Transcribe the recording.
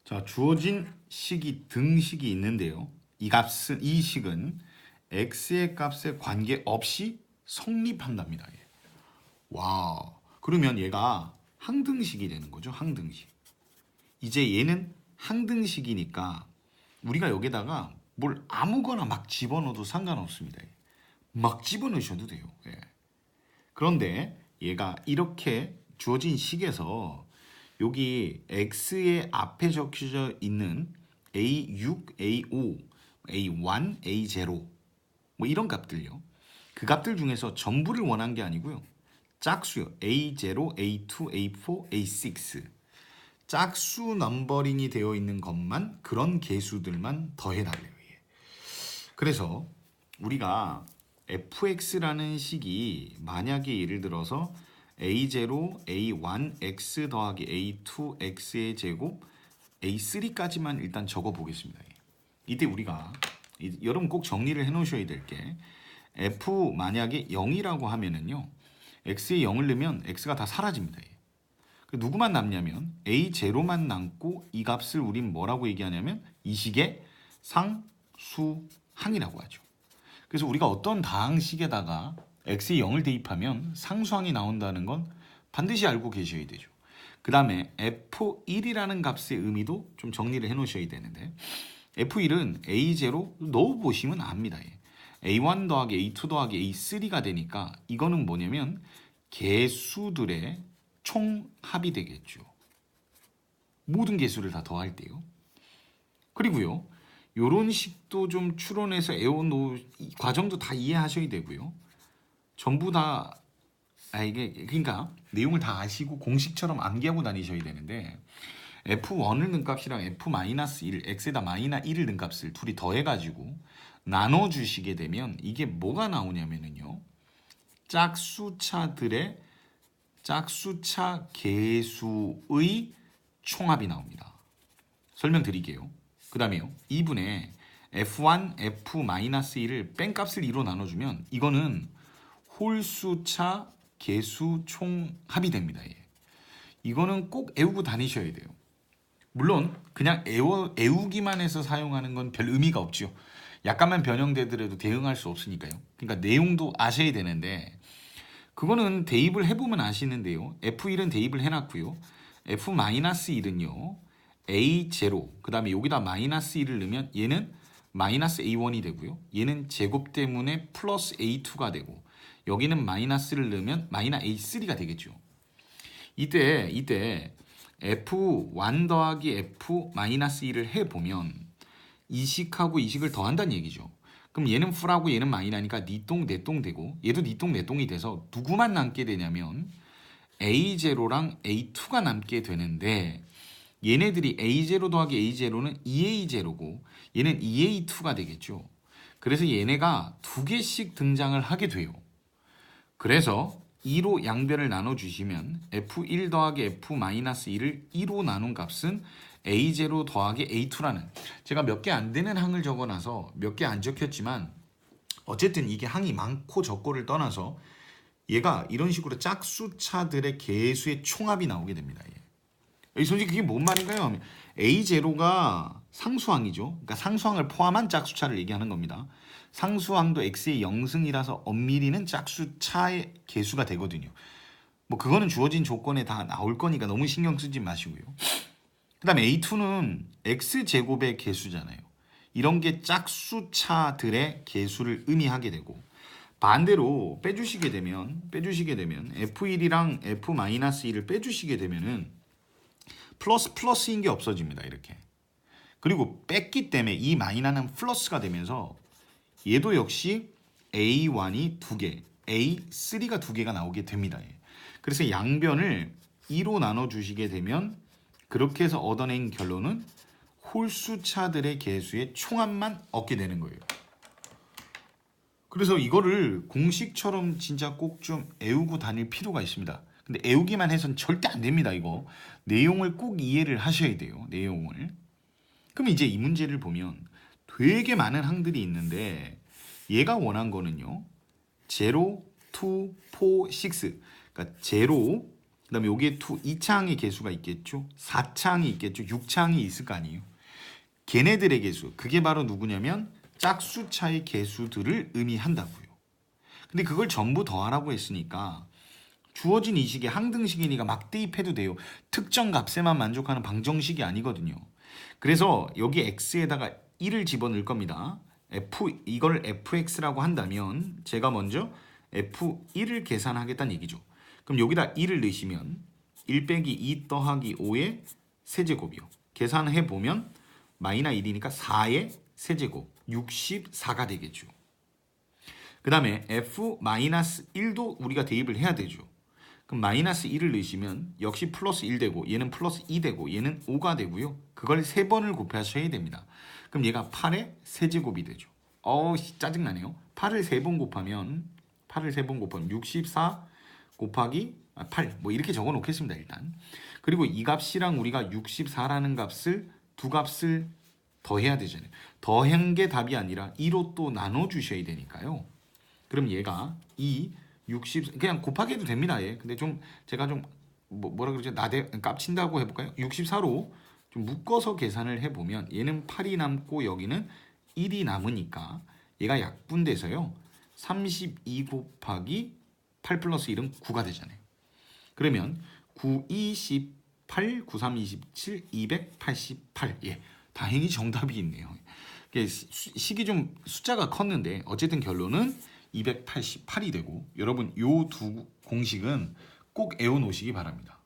자, 주어진 식이 등식이 있는데요. 이 식은 x의 값에 관계없이 성립한답니다. 예. 와, 그러면 얘가 항등식이 되는 거죠. 항등식. 이제 얘는 항등식이니까 우리가 여기다가 뭘 아무거나 막 집어넣어도 상관없습니다. 예. 막 집어넣으셔도 돼요. 예. 그런데 얘가 이렇게 주어진 식에서 여기 x의 앞에 적혀져 있는 a6, a5, a1, a0 뭐 이런 값들요. 그 값들 중에서 전부를 원한 게 아니고요. 짝수요. a0, a2, a4, a6 짝수 넘버링이 되어 있는 것만 그런 개수들만 더해달래요. 그래서 우리가 fx라는 식이 만약에 예를 들어서 a0, a1, x 더하기 a2, x의 제곱, a3까지만 일단 적어 보겠습니다. 이때 우리가 여러분 꼭 정리를 해 놓으셔야 될 게 f 만약에 0이라고 하면은요. x에 0을 넣으면 x가 다 사라집니다. 누구만 남냐면 a0만 남고 이 값을 우린 뭐라고 얘기하냐면 이 식의 상수항이라고 하죠. 그래서 우리가 어떤 다항식에다가 x에 0을 대입하면 상수항이 나온다는 건 반드시 알고 계셔야 되죠. 그 다음에 f1이라는 값의 의미도 좀 정리를 해 놓으셔야 되는데 f1은 a0 넣어보시면 압니다. a1 더하기 a2 더하기 a3가 되니까 이거는 뭐냐면 개수들의 총합이 되겠죠. 모든 개수를 다 더할 때요. 그리고요. 요런 식도 좀 추론해서 애워놓을 과정도 다 이해하셔야 되고요. 전부 다 이게 그러니까 내용을 다 아시고 공식처럼 암기하고 다니셔야 되는데 f1을 넣은 값이랑 f-1, x에다 -1을 넣은 값을 둘이 더해가지고 나눠주시게 되면 이게 뭐가 나오냐면요. 짝수차 개수의 총합이 나옵니다. 설명드릴게요. 그 다음에요. 2분의 f1, f-1을 뺀값을 2로 나눠주면 이거는 홀수차 개수 총합이 됩니다. 이거는 꼭 외우고 다니셔야 돼요. 물론 그냥 외우기만 해서 사용하는 건 별 의미가 없죠. 약간만 변형되더라도 대응할 수 없으니까요. 그러니까 내용도 아셔야 되는데 그거는 대입을 해보면 아시는데요. F1은 대입을 해놨고요. F-1은요. A0 그 다음에 여기다 -1을 넣으면 얘는 -A1이 되고요. 얘는 제곱 때문에 플러스 A2가 되고 여기는 마이너스를 넣으면 -A3가 되겠죠. 이때 F1 더하기 F-1을 해보면 이 식하고 이 식을 더한다는 얘기죠. 그럼 얘는 풀하고 얘는 마이너니까 니똥 내똥 되고 얘도 니똥 내똥이 돼서 누구만 남게 되냐면 A0랑 A2가 남게 되는데 얘네들이 A0 더하기 A0는 2A0고 얘는 2A2가 되겠죠. 그래서 얘네가 두 개씩 등장을 하게 돼요. 그래서 2로 양변을 나눠주시면 F1 더하기 F-1을 2로 나눈 값은 A0 더하기 A2라는 제가 몇 개 안 되는 항을 적어놔서 몇 개 안 적혔지만 어쨌든 이게 항이 많고 적고를 떠나서 얘가 이런 식으로 짝수차들의 개수의 총합이 나오게 됩니다. 솔직히 그게 뭔 말인가요? A0가 상수항이죠. 그러니까 상수항을 포함한 짝수차를 얘기하는 겁니다. 상수항도 x의 0승이라서 엄밀히는 짝수차의 개수가 되거든요. 뭐 그거는 주어진 조건에 다 나올 거니까 너무 신경 쓰지 마시고요. 그 다음에 A2는 x제곱의 개수잖아요. 이런 게 짝수차들의 개수를 의미하게 되고 반대로 빼주시게 되면 F1이랑 F-1을 빼주시게 되면은 플러스인 게 없어집니다. 이렇게. 그리고 뺐기 때문에 이 마이너는 플러스가 되면서 얘도 역시 A1이 2개, A3가 2개가 나오게 됩니다. 그래서 양변을 2로 나눠주시게 되면 그렇게 해서 얻어낸 결론은 홀수차들의 개수의 총합만 얻게 되는 거예요. 그래서 이거를 공식처럼 진짜 꼭 좀 외우고 다닐 필요가 있습니다. 근데 외우기만 해서는 절대 안 됩니다. 이거 내용을 꼭 이해를 하셔야 돼요. 내용을. 그럼 이제 이 문제를 보면 되게 많은 항들이 있는데 얘가 원한 거는요. 0, 2, 4, 6 그러니까 0, 그다음에 여기에 2차항의 개수가 있겠죠. 4차항이 있겠죠. 6차항이 있을 거 아니에요. 걔네들의 개수, 그게 바로 누구냐면 짝수차의 개수들을 의미한다고요. 근데 그걸 전부 더하라고 했으니까 주어진 이 식이 항등식이니까 막 대입해도 돼요. 특정 값에만 만족하는 방정식이 아니거든요. 그래서 여기 x에다가 1을 집어넣을 겁니다. 이걸 fx라고 한다면 제가 먼저 f1을 계산하겠다는 얘기죠. 그럼 여기다 1을 넣으시면 1 빼기 2 더하기 5의 세제곱이요. 계산해 보면 마이너 1이니까 4의 세제곱 64가 되겠죠. 그 다음에 f-1도 우리가 대입을 해야 되죠. 그럼 마이너스 1을 넣으시면 역시 플러스 1 되고 얘는 플러스 2 되고 얘는 5가 되고요. 그걸 3번을 곱하셔야 됩니다. 그럼 얘가 8의 세제곱이 되죠. 짜증나네요. 8을 3번 곱하면 64 곱하기 8 뭐 이렇게 적어 놓겠습니다. 일단. 그리고 이 값이랑 우리가 64라는 값을 두 값을 더해야 되잖아요. 더한 게 답이 아니라 2로 또 나눠 주셔야 되니까요. 그럼 얘가 60 그냥 곱하기 해도 됩니다. 예. 근데 좀 제가 좀 뭐라 그러죠? 깝친다고 해볼까요? 64로 좀 묶어서 계산을 해보면 얘는 8이 남고 여기는 1이 남으니까 얘가 약분돼서요. 32 곱하기 8 플러스 1은 9가 되잖아요. 그러면 9, 28, 9, 3, 27, 288. 예, 다행히 정답이 있네요. 식이 좀 숫자가 컸는데 어쨌든 결론은 288이 되고 여러분 요 두 공식은 꼭 외워놓으시기 바랍니다.